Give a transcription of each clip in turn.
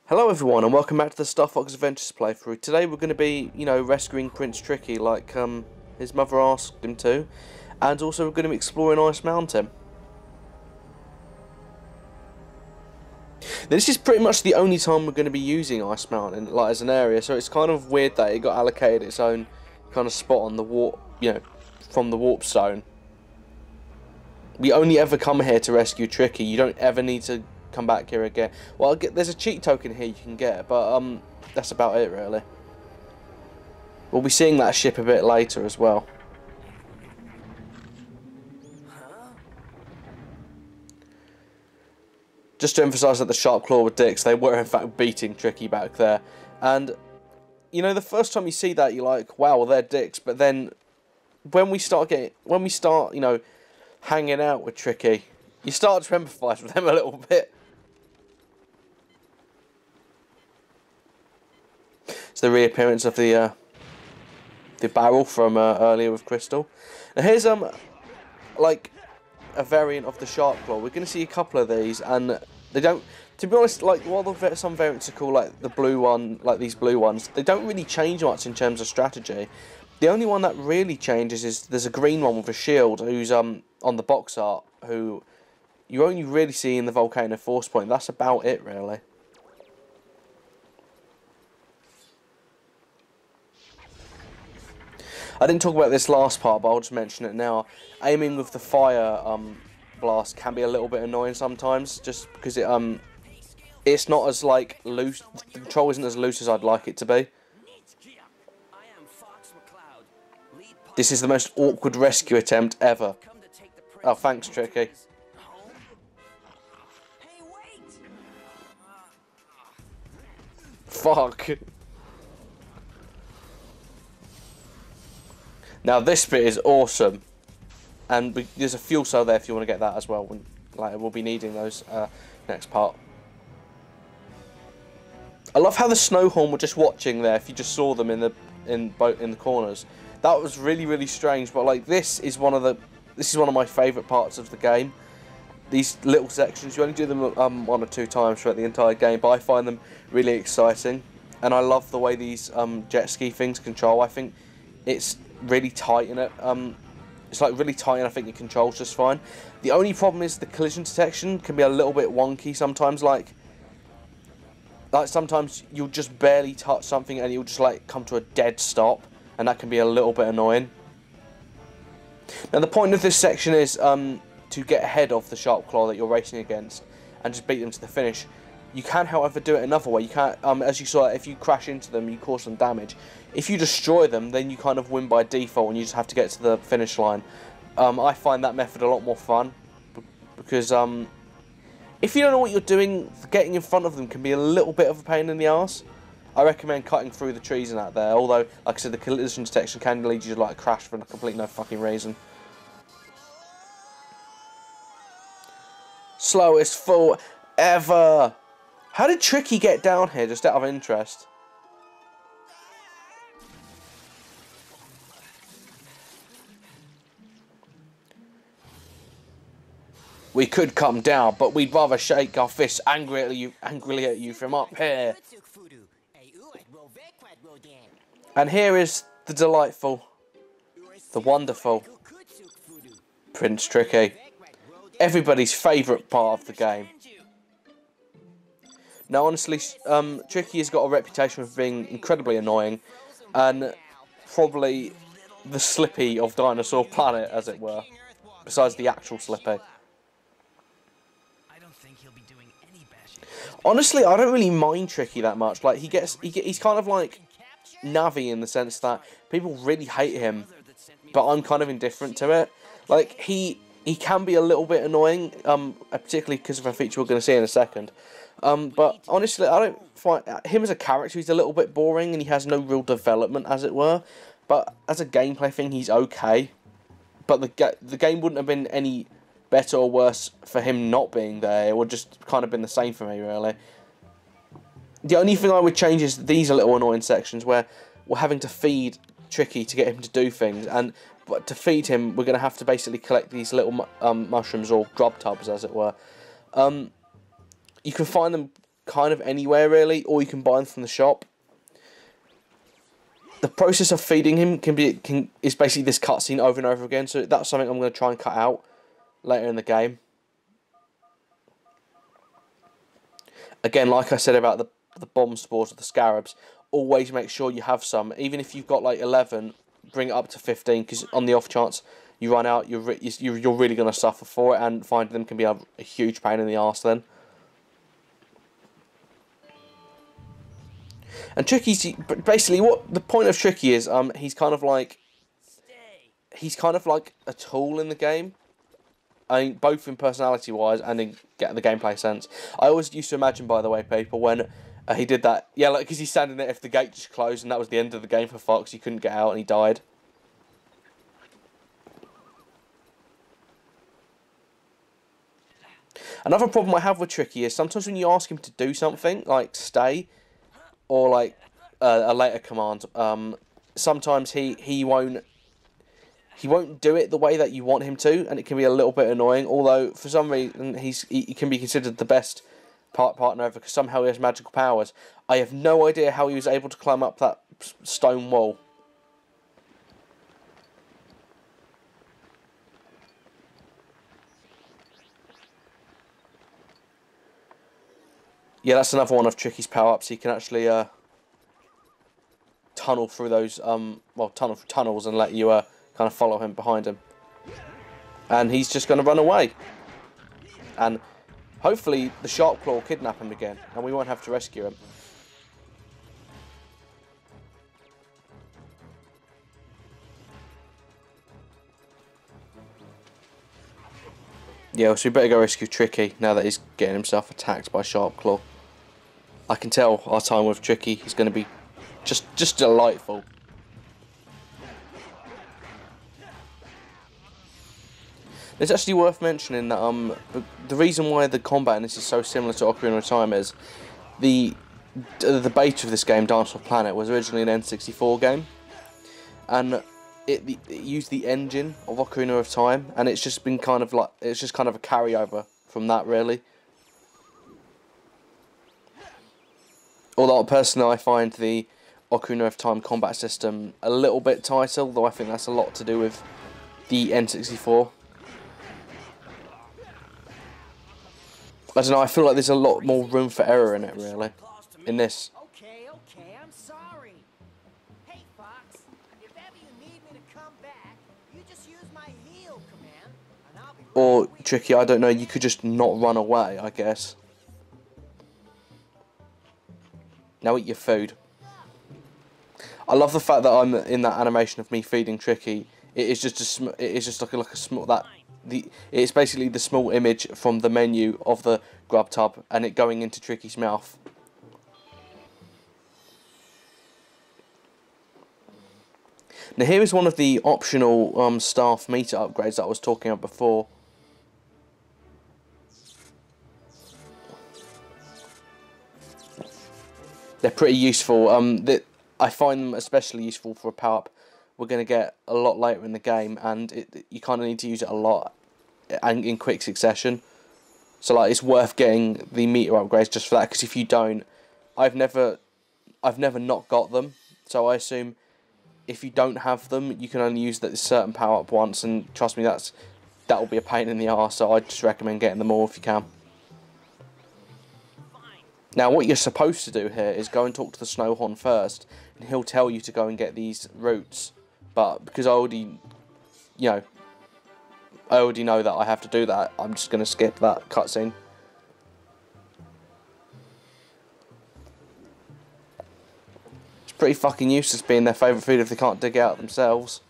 Hello everyone and welcome back to the Star Fox Adventures playthrough. Today we're going to be, rescuing Prince Tricky like his mother asked him to. And also we're going to be exploring Ice Mountain. This is pretty much the only time we're going to be using Ice Mountain like as an area, so it's kind of weird that it got allocated its own kind of spot on the warp, from the warp zone. We only ever come here to rescue Tricky. You don't ever need to come back here again. Well, there's a cheat token here you can get, but that's about it really. We'll be seeing that ship a bit later as well. Just to emphasise that the Sharp Claw were dicks, they were in fact beating Tricky back there. And the first time you see that, you're like, wow, well, they're dicks. But then when we start hanging out with Tricky, you start to empathise with them a little bit. It's the reappearance of the barrel from earlier with Crystal. Now here's like a variant of the Sharp Claw. We're going to see a couple of these, and they don't. To be honest, like while some variants are cool, like the blue one, like these blue ones, they don't really change much in terms of strategy. The only one that really changes is there's a green one with a shield who's on the box art, who you only really see in the Volcano Force Point. That's about it really. I didn't talk about this last part, but I'll just mention it now. Aiming with the fire blast can be a little bit annoying sometimes, just because it's not as like loose. The control isn't as loose as I'd like it to be. This is the most awkward rescue attempt ever. Oh, thanks, Tricky. Fuck. Now this bit is awesome, and there's a fuel cell there if you want to get that as well. We'll be needing those next part. I love how the Snowhorn were just watching there. If you just saw them in the corners, that was really strange. But like this is one of my favourite parts of the game. These little sections, you only do them 1 or 2 times throughout the entire game, but I find them really exciting, and I love the way these jet ski things control. I think it's really tight in it. It's like really tight, and I think it controls just fine. The only problem is the collision detection can be a little bit wonky sometimes. Like sometimes you'll just barely touch something and you'll just like come to a dead stop, and that can be a little bit annoying. Now the point of this section is to get ahead of the Sharp Claw that you're racing against and just beat them to the finish. You can, however, do it another way. You can't, as you saw, if you crash into them, you cause some damage. If you destroy them, then you kind of win by default, and you just have to get to the finish line. I find that method a lot more fun, because if you don't know what you're doing, getting in front of them can be a little bit of a pain in the arse. I recommend cutting through the trees and out there. Although, like I said, the collision detection can lead you to like crash for a complete no fucking reason. Slowest fall ever. How did Tricky get down here, just out of interest? We could come down, but we'd rather shake our fists angrily at you from up here. And here is the delightful, the wonderful Prince Tricky. Everybody's favourite part of the game. Now, honestly, Tricky has got a reputation for being incredibly annoying, and probably the Slippy of Dinosaur Planet, as it were, besides the actual Slippy. Honestly, I don't really mind Tricky that much. Like he's kind of like Navi in the sense that people really hate him, but I'm kind of indifferent to it. Like he can be a little bit annoying, particularly because of a feature we're going to see in a second. But honestly, I don't find him as a character. He's a little bit boring, and he has no real development, as it were. But as a gameplay thing, he's okay. But the game wouldn't have been any better or worse for him not being there. It would just kind of been the same for me, really. The only thing I would change is these little annoying sections where we're having to feed Tricky to get him to do things, but to feed him, we're going to have to basically collect these little mushrooms, or grub tubs, as it were. You can find them kind of anywhere really, or you can buy them from the shop. The process of feeding him is basically this cutscene over and over again, so that's something I'm going to try and cut out later in the game. Again, like I said about the bomb spores or the scarabs, always make sure you have some. Even if you've got like 11, bring it up to 15, because on the off chance you run out, you're really going to suffer for it, and finding them can be a huge pain in the arse then. And Tricky's basically, what the point of Tricky is, he's kind of like a tool in the game. I mean, both in personality wise and in the gameplay sense. I always used to imagine, by the way, people, when he did that, yeah, like, because he's standing there if the gate just closed, and that was the end of the game for Fox. He couldn't get out and he died. Another problem I have with Tricky is sometimes when you ask him to do something, like stay, or like a later command, sometimes he won't do it the way that you want him to, and it can be a little bit annoying. Although for some reason he can be considered the best partner ever, because somehow he has magical powers. I have no idea how he was able to climb up that stone wall. Yeah, that's another one of Tricky's power-ups. He can actually tunnel through those, tunnel through tunnels and let you kind of follow him behind him. And he's just going to run away. And hopefully the Sharp Claw will kidnap him again, and we won't have to rescue him. Yeah, so we better go rescue Tricky now that he's getting himself attacked by Sharp Claw. I can tell our time with Tricky is going to be just delightful. It's actually worth mentioning that the reason why the combat in this is so similar to Ocarina of Time is the beta of this game, Dinosaur Planet, was originally an N64 game, and it used the engine of Ocarina of Time, and it's just been kind of a carryover from that, really. Although personally I find the Ocarina of Time combat system a little bit tighter, though I think that's a lot to do with the N64. I don't know, I feel like there's a lot more room for error in it, really, in this. Okay, I'm sorry. Hey, Fox, if ever you need me to come back, you just use my heal command, and I'll be right Or, Tricky, I don't know, you could just not run away, I guess. Now eat your food. I love the fact that I'm in that animation of me feeding Tricky. It is just like a small it's basically the small image from the menu of the grub tub and it going into Tricky's mouth. Now here is one of the optional staff meter upgrades that I was talking about before. They're pretty useful. I find them especially useful for a power-up we're going to get a lot later in the game, and you kind of need to use it a lot and in quick succession. So like, it's worth getting the meter upgrades just for that, because if you don't, I've never not got them. So I assume if you don't have them, you can only use that certain power-up once, and trust me, that'll be a pain in the arse. So I just recommend getting them all if you can. Now, what you're supposed to do here is go and talk to the Snowhorn first, and he'll tell you to go and get these roots. But because I already know that I have to do that, I'm just going to skip that cutscene. It's pretty fucking useless being their favourite food if they can't dig it out themselves.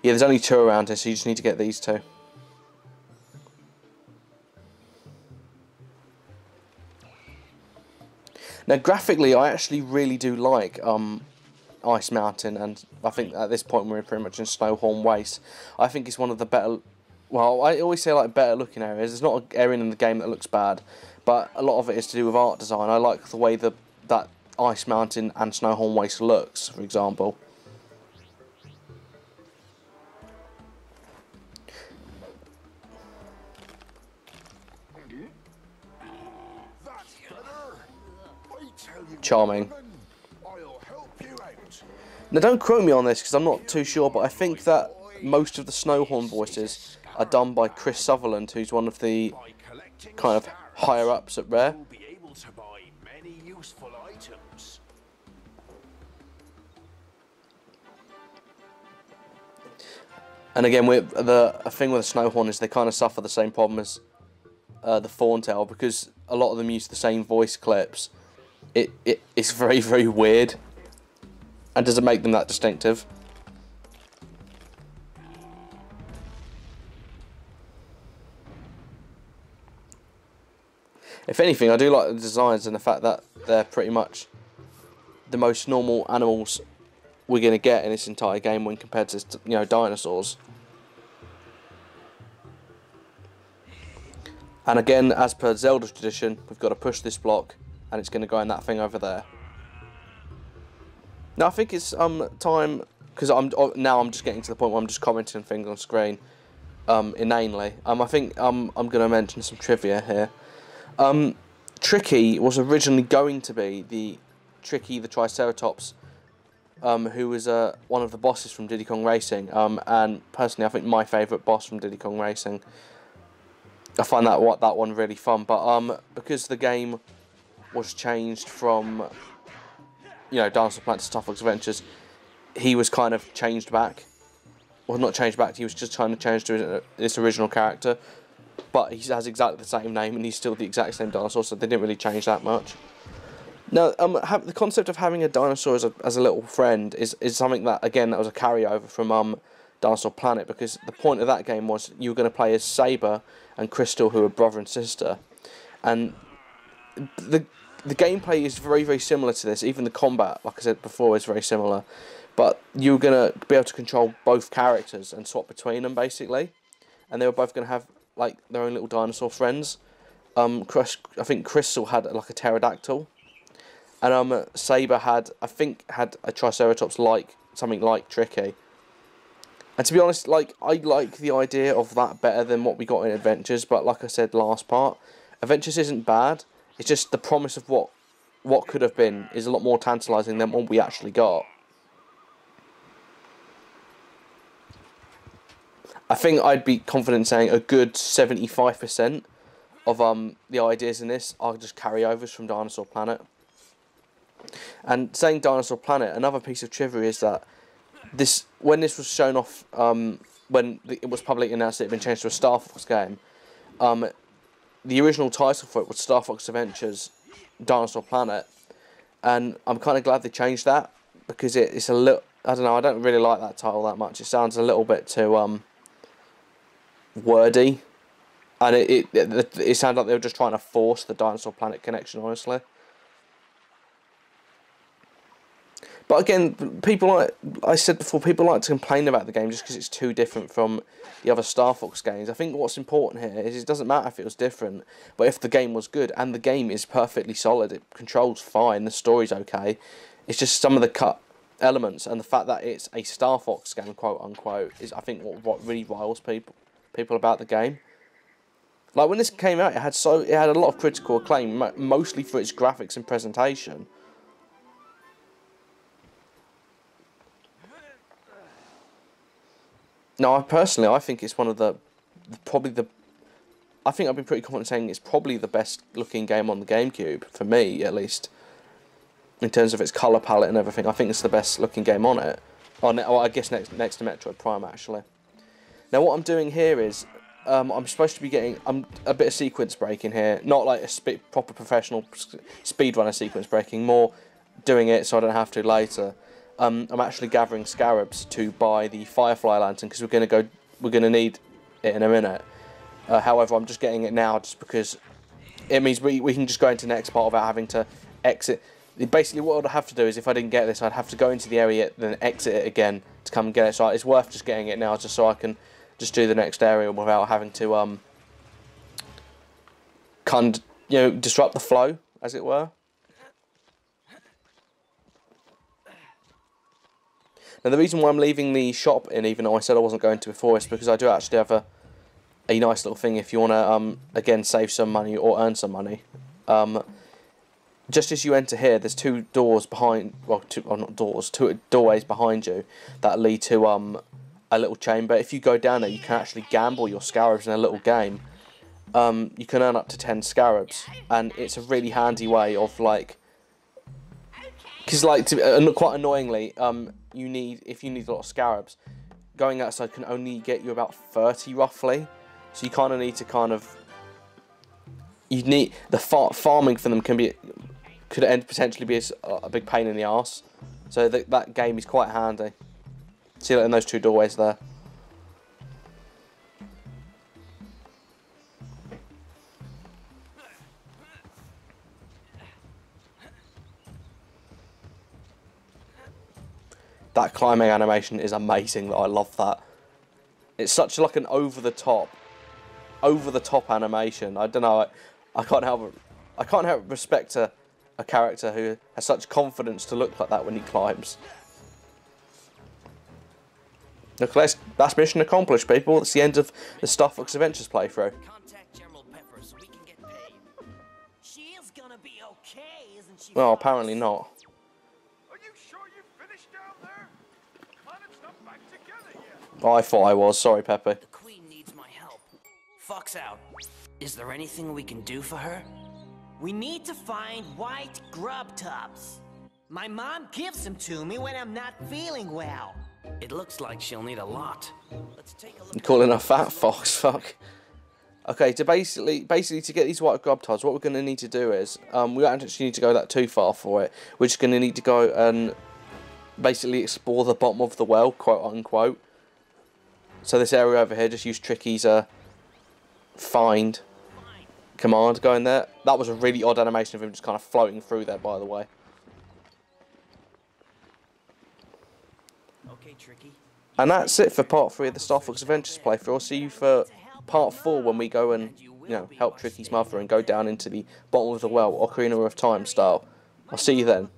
Yeah, there's only 2 around here, so you just need to get these 2. Now, graphically, I actually really do like Ice Mountain, and I think at this point we're pretty much in Snowhorn Waste. I think it's one of the better, well, I always say like better looking areas. There's not an area in the game that looks bad, but a lot of it is to do with art design. I like the way that Ice Mountain and Snowhorn Waste looks, for example. That's better. I tell you, Charming. woman, I'll help you out. Now, don't quote me on this because I'm not too sure, but I think that most of the Snowhorn voices are done by Chris Sutherland, who's one of the By collecting kind of stars, higher ups at Rare. you'll be able to buy many useful items. And again, the thing with the Snowhorn is they kind of suffer the same problem as the Thorntail, because a lot of them use the same voice clips. It's very, very weird, and doesn't make them that distinctive. If anything, I do like the designs and the fact that they're pretty much the most normal animals we're going to get in this entire game when compared to, you know, dinosaurs. And again, as per Zelda's tradition, we've got to push this block, and it's going to go in that thing over there. Now I think it's time, because I'm just getting to the point where I'm just commenting things on screen inanely. I think I'm going to mention some trivia here. Tricky was originally going to be the Triceratops, who was one of the bosses from Diddy Kong Racing, and personally I think my favourite boss from Diddy Kong Racing. I find that one really fun, but because the game was changed from, you know, Dinosaur Planet to Star Fox Adventures, he was kind of changed back. Well, not changed back, he was just trying to change to his original character. But he has exactly the same name, and he's still the exact same dinosaur, so they didn't really change that much. Now, the concept of having a dinosaur as a little friend is something that, again, that was a carryover from Dinosaur Planet, because the point of that game was you were going to play as Saber and Crystal, who are brother and sister. And the gameplay is very, very similar to this. Even the combat, like I said before, is very similar. But you're going to be able to control both characters and swap between them, basically. And they were both going to have like their own little dinosaur friends. I think Crystal had like a pterodactyl, and Saber had a Triceratops, like something like Tricky. And to be honest, like, I like the idea of that better than what we got in Adventures. But like I said last part, Adventures isn't bad. It's just the promise of what could have been is a lot more tantalising than what we actually got. I think I'd be confident saying a good 75% of the ideas in this are just carryovers from Dinosaur Planet. And saying Dinosaur Planet, another piece of trivia is that when this was shown off, when it was publicly announced that it had been changed to a Star Fox game, the original title for it was Star Fox Adventures Dinosaur Planet, and I'm kind of glad they changed that, because it's a little, I don't know, I don't really like that title that much. It sounds a little bit too wordy, and it sounded like they were just trying to force the Dinosaur Planet connection, honestly. But again, like I said before, people like to complain about the game just because it's too different from the other Star Fox games. I think what's important here is it doesn't matter if it was different, but if the game was good, and the game is perfectly solid, it controls fine, the story's okay, it's just some of the cut elements and the fact that it's a Star Fox game, quote unquote, is I think what really riles people about the game. Like when this came out, it had a lot of critical acclaim, mostly for its graphics and presentation. Now, I think it's one of I think I'd be pretty confident saying it's probably the best looking game on the GameCube, for me at least, in terms of its colour palette and everything. I think it's the best looking game on it. Oh, I guess next to Metroid Prime, actually. Now, what I'm doing here is, I'm supposed to be getting a bit of sequence breaking here. Not like a proper professional speedrunner sequence breaking, more doing it so I don't have to later. I'm actually gathering scarabs to buy the Firefly Lantern, because we're going to need it in a minute. However, I'm just getting it now just because it means we can just go into the next part without having to exit. Basically, what I'd have to do is, if I didn't get this, I'd have to go into the area, then exit it again to come and get it. So it's worth just getting it now, just so I can just do the next area without having to disrupt the flow, as it were. Now, the reason why I'm leaving the shop in, even though I said I wasn't going to before, is because I do actually have a nice little thing if you want to, again, save some money or earn some money. Just as you enter here, there's two doors behind, not doors, two doorways behind you that lead to a little chamber. If you go down there, you can actually gamble your scarabs in a little game. You can earn up to 10 scarabs, and it's a really handy way of, like, because, like, quite annoyingly, if you need a lot of scarabs, going outside can only get you about 30 roughly. So you kind of need to the farming for them could potentially be a big pain in the arse. So that game is quite handy. See that in those two doorways there. That climbing animation is amazing. I love that. It's such like an over the top animation. I don't know. I can't help respect a character who has such confidence to look like that when he climbs. Look, that's mission accomplished, people. That's the end of the Star Fox Adventures playthrough. Contact General Pepper so we can get paid. She is gonna be okay, isn't she? Well, apparently not. Are you sure you finished down there? Planet's not back together yet. Oh, I thought I was. Sorry, Pepe. The Queen needs my help. Fox out. Is there anything we can do for her? We need to find white grub tubs. My mom gives them to me when I'm not feeling well. It looks like she'll need a lot. Let's take a look. I'm calling her fat fox. Fuck. Okay, to basically to get these white grub tubs, what we're going to need to do is we don't actually need to go that too far for it. We're just going to need to go and basically explore the bottom of the well, quote unquote. So this area over here, just use Tricky's find command going there. That was a really odd animation of him just kind of floating through there, by the way. Okay, Tricky. And that's it for part 3 of the Star Fox Adventures playthrough. I'll see you for part 4 when we go and, help Tricky's mother and go down into the bottom of the well, Ocarina of Time style. I'll see you then.